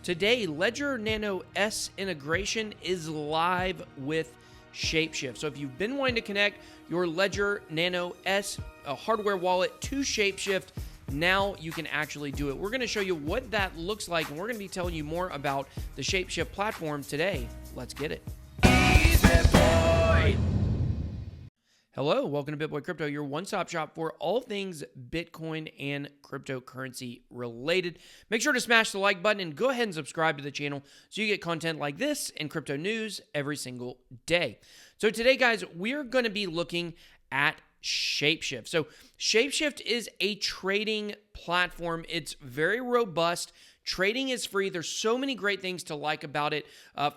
Today, Ledger Nano S integration is live with ShapeShift. So if you've been wanting to connect your Ledger Nano S hardware wallet to ShapeShift, now you can actually do it. We're going to show you what that looks like, and we're going to be telling you more about the ShapeShift platform today. Let's get it. Hello, welcome to BitBoy Crypto, your one-stop shop for all things Bitcoin and cryptocurrency related. Make sure to smash the like button and go ahead and subscribe to the channel so you get content like this and crypto news every single day. So today, guys, we're going to be looking at ShapeShift. So ShapeShift is a trading platform. It's very robust. Trading is free. There's so many great things to like about it.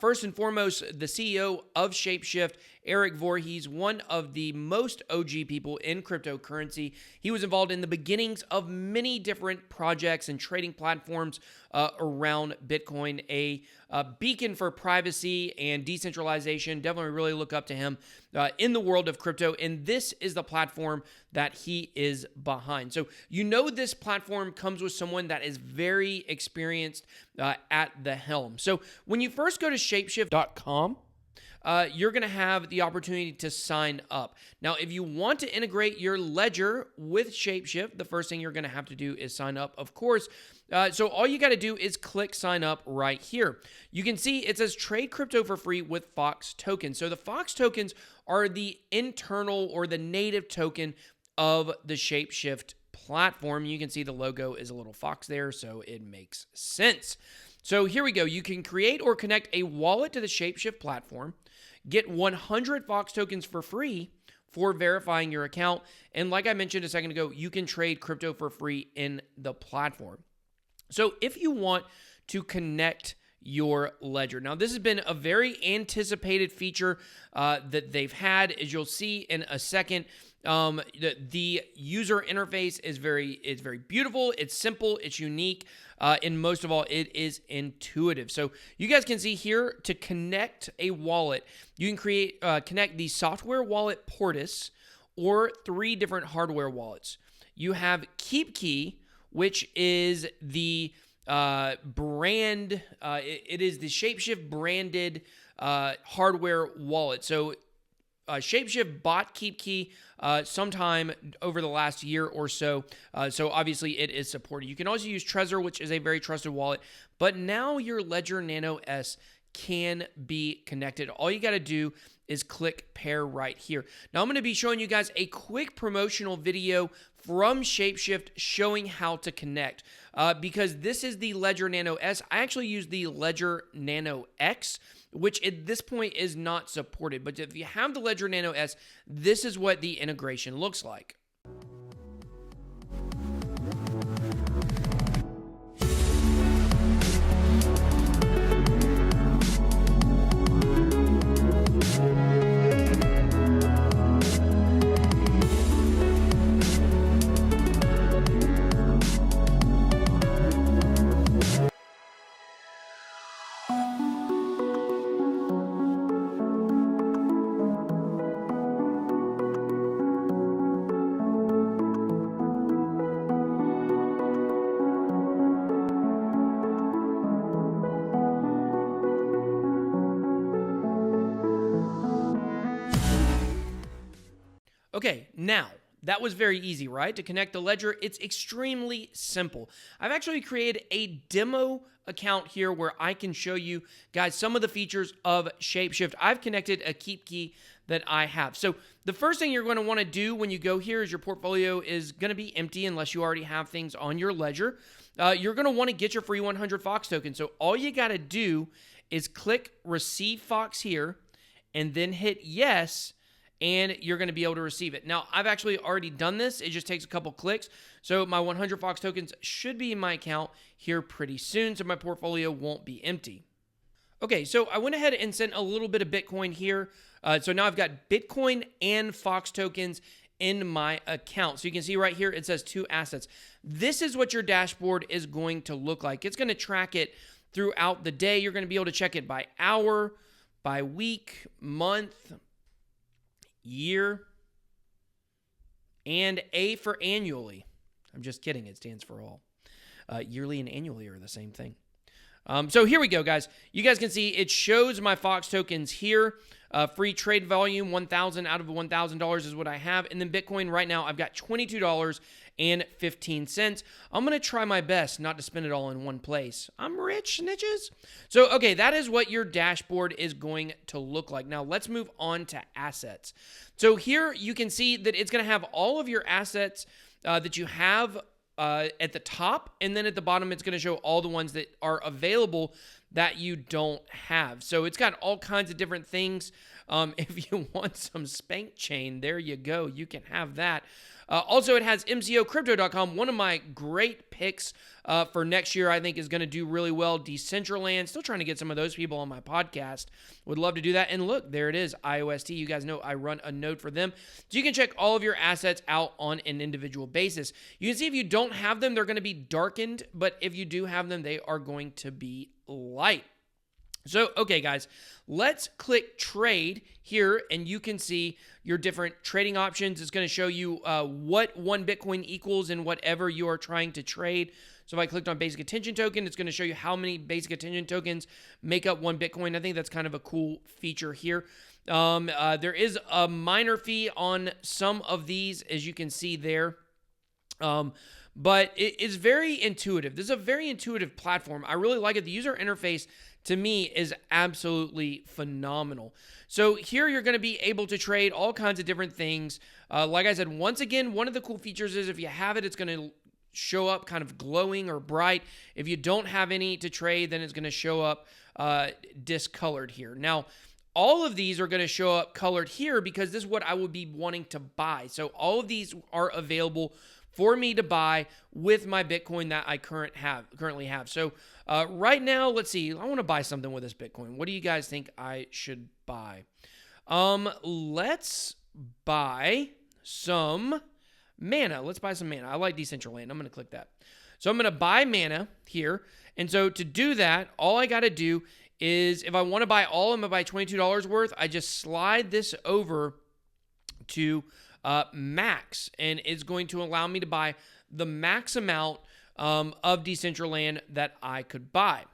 First and foremost, the CEO of ShapeShift, Eric Voorhees, one of the most OG people in cryptocurrency. He was involved in the beginnings of many different projects and trading platforms around Bitcoin, a beacon for privacy and decentralization. Definitely really look up to him in the world of crypto, and this is the platform that he is behind. So you know this platform comes with someone that is very experienced at the helm. So when you first go to shapeshift.com, you're going to have the opportunity to sign up. Now, if you want to integrate your ledger with ShapeShift, the first thing you're going to have to do is sign up, of course. So all you got to do is click sign up right here. You can see it says trade crypto for free with Fox tokens. So the Fox tokens are the internal or the native token of the ShapeShift platform. You can see the logo is a little fox there, so it makes sense. So here we go. You can create or connect a wallet to the ShapeShift platform, get 100 Fox tokens for free for verifying your account. And like I mentioned a second ago, you can trade crypto for free in the platform. So if you want to connect your ledger. Now, this has been a very anticipated feature that they've had, as you'll see in a second. The user interface is very beautiful. It's simple. It's unique. And most of all, it is intuitive. So you guys can see here to connect a wallet, you can connect the software wallet Portis or 3 different hardware wallets. You have KeepKey, which is the brand. It is the ShapeShift branded hardware wallet. So ShapeShift bought KeepKey sometime over the last year or so. So obviously it is supported. You can also use Trezor, which is a very trusted wallet. But now your Ledger Nano S can be connected. All you got to do is click pair right here. Now I'm going to be showing you guys a quick promotional video from ShapeShift showing how to connect. Because this is the Ledger Nano S. I actually use the Ledger Nano X, which at this point is not supported. But if you have the Ledger Nano S, this is what the integration looks like. Okay, now, that was very easy, right? To connect the ledger, it's extremely simple. I've actually created a demo account here where I can show you guys some of the features of ShapeShift. I've connected a KeepKey that I have. So the first thing you're going to want to do when you go here is your portfolio is going to be empty unless you already have things on your ledger. You're going to want to get your free 100 Fox tokens. So all you got to do is click Receive Fox here and then hit Yes, and you're going to be able to receive it. Now, I've actually already done this. It just takes a couple clicks. So my 100 Fox tokens should be in my account here pretty soon, so my portfolio won't be empty. Okay, so I went ahead and sent a little bit of Bitcoin here. So now I've got Bitcoin and Fox tokens in my account. So you can see right here, it says 2 assets. This is what your dashboard is going to look like. It's going to track it throughout the day. You're going to be able to check it by hour, by week, month, year, and A for annually. I'm just kidding. It stands for all. Yearly and annually are the same thing. So here we go, guys. You guys can see it shows my Fox tokens here. Free trade volume, 1,000 out of $1,000 is what I have. And then Bitcoin right now, I've got $22.15. I'm going to try my best not to spend it all in one place. I'm rich, snitches. So, okay, that is what your dashboard is going to look like. Now, let's move on to assets. So here you can see that it's going to have all of your assets that you have at the top, and then at the bottom, it's going to show all the ones that are available that you don't have. So it's got all kinds of different things. If you want some Spank Chain, there you go. You can have that. Also, it has MCOcrypto.com. One of my great picks for next year, I think, is going to do really well. Decentraland. Still trying to get some of those people on my podcast. Would love to do that. And look, there it is, IOST. You guys know I run a node for them. So you can check all of your assets out on an individual basis. You can see if you don't have them, they're going to be darkened. But if you do have them, they are going to be light. So, okay, guys, let's click trade here, and you can see your different trading options. It's going to show you what one Bitcoin equals in whatever you are trying to trade. So if I clicked on basic attention token, it's going to show you how many basic attention tokens make up one Bitcoin. I think that's kind of a cool feature here. There is a minor fee on some of these, as you can see there. But it is very intuitive. This is a very intuitive platform. I really like it. The user interface, to me, is absolutely phenomenal. So here you're going to be able to trade all kinds of different things. Like I said, once again, one of the cool features is if you have it, it's going to show up kind of glowing or bright. If you don't have any to trade, then it's going to show up discolored here. Now, all of these are going to show up colored here because this is what I would be wanting to buy. So all of these are available for me to buy with my Bitcoin that I currently have. So right now, let's see. I want to buy something with this Bitcoin. What do you guys think I should buy? Let's buy some Mana. Let's buy some Mana. I like Decentraland. I'm going to click that. So I'm going to buy Mana here. And so to do that, all I got to do is if I want to buy all, I'm going to buy $22 worth. I just slide this over to max, and it's going to allow me to buy the max amount of Decentraland that I could buy.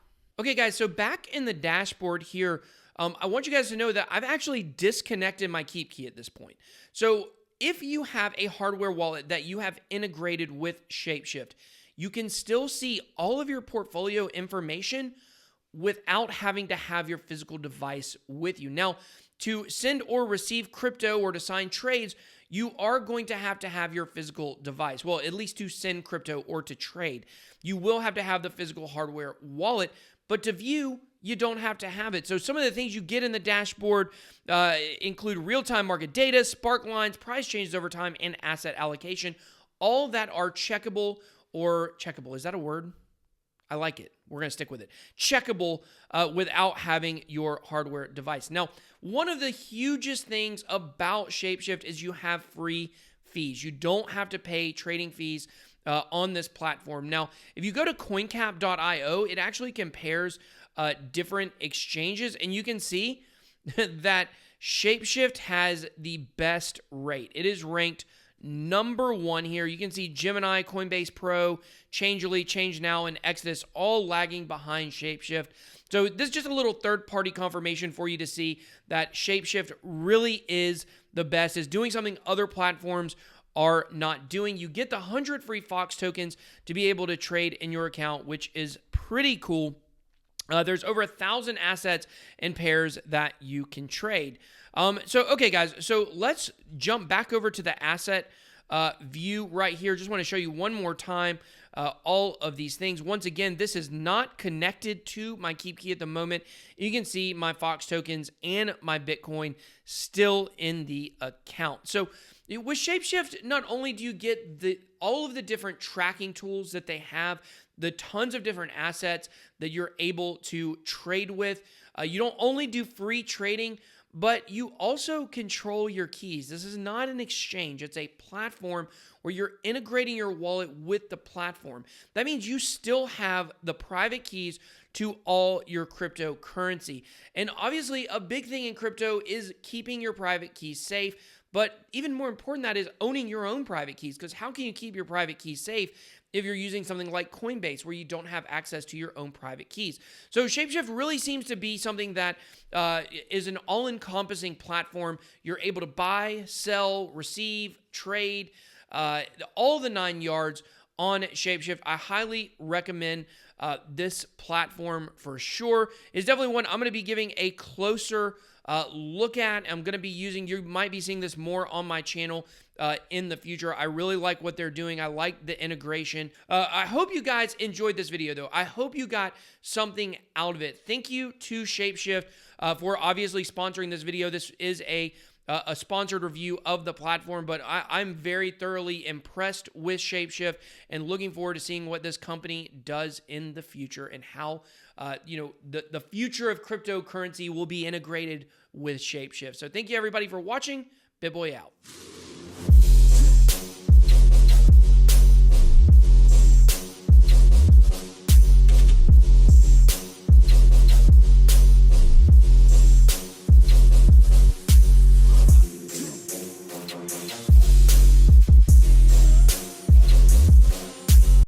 Okay, guys, so back in the dashboard here, I want you guys to know that I've actually disconnected my Keep Key at this point. So if you have a hardware wallet that you have integrated with ShapeShift, you can still see all of your portfolio information without having to have your physical device with you. Now, to send or receive crypto or to sign trades, you are going to have your physical device. Well, at least to send crypto or to trade. You will have to have the physical hardware wallet, but to view, you don't have to have it. So some of the things you get in the dashboard include real-time market data, spark lines, price changes over time, and asset allocation. All that are checkable or checkable. Is that a word? I like it. We're going to stick with it. Checkable without having your hardware device. Now, one of the hugest things about ShapeShift is you have free fees. You don't have to pay trading fees on this platform. Now, if you go to coincap.io, it actually compares different exchanges, and you can see that ShapeShift has the best rate. It is ranked number one here. You can see Gemini, Coinbase Pro, Changelly, ChangeNow, and Exodus all lagging behind ShapeShift. So this is just a little third-party confirmation for you to see that ShapeShift really is the best, is doing something other platforms are not doing. You get the 100 free Fox tokens to be able to trade in your account, which is pretty cool. There's over 1,000 assets and pairs that you can trade. Okay, guys, so let's jump back over to the asset view right here. Just want to show you one more time all of these things. Once again, this is not connected to my Keep Key at the moment. You can see my Fox tokens and my Bitcoin still in the account. So with ShapeShift, not only do you get all of the different tracking tools that they have, the tons of different assets that you're able to trade with. You don't only do free trading, but you also control your keys. This is not an exchange. It's a platform where you're integrating your wallet with the platform. That means you still have the private keys to all your cryptocurrency. And obviously, a big thing in crypto is keeping your private keys safe. But even more important than that is owning your own private keys, because how can you keep your private keys safe if you're using something like Coinbase where you don't have access to your own private keys? So ShapeShift really seems to be something that is an all-encompassing platform. You're able to buy, sell, receive, trade, all the 9 yards on ShapeShift. I highly recommend this platform for sure. It's definitely one I'm going to be giving a closer look at. I'm going to be using, you might be seeing this more on my channel in the future. I really like what they're doing. I like the integration. I hope you guys enjoyed this video though. I hope you got something out of it. Thank you to ShapeShift for obviously sponsoring this video. This is a sponsored review of the platform, but I'm very thoroughly impressed with ShapeShift and looking forward to seeing what this company does in the future and how the future of cryptocurrency will be integrated with ShapeShift. So thank you everybody for watching. BitBoy out.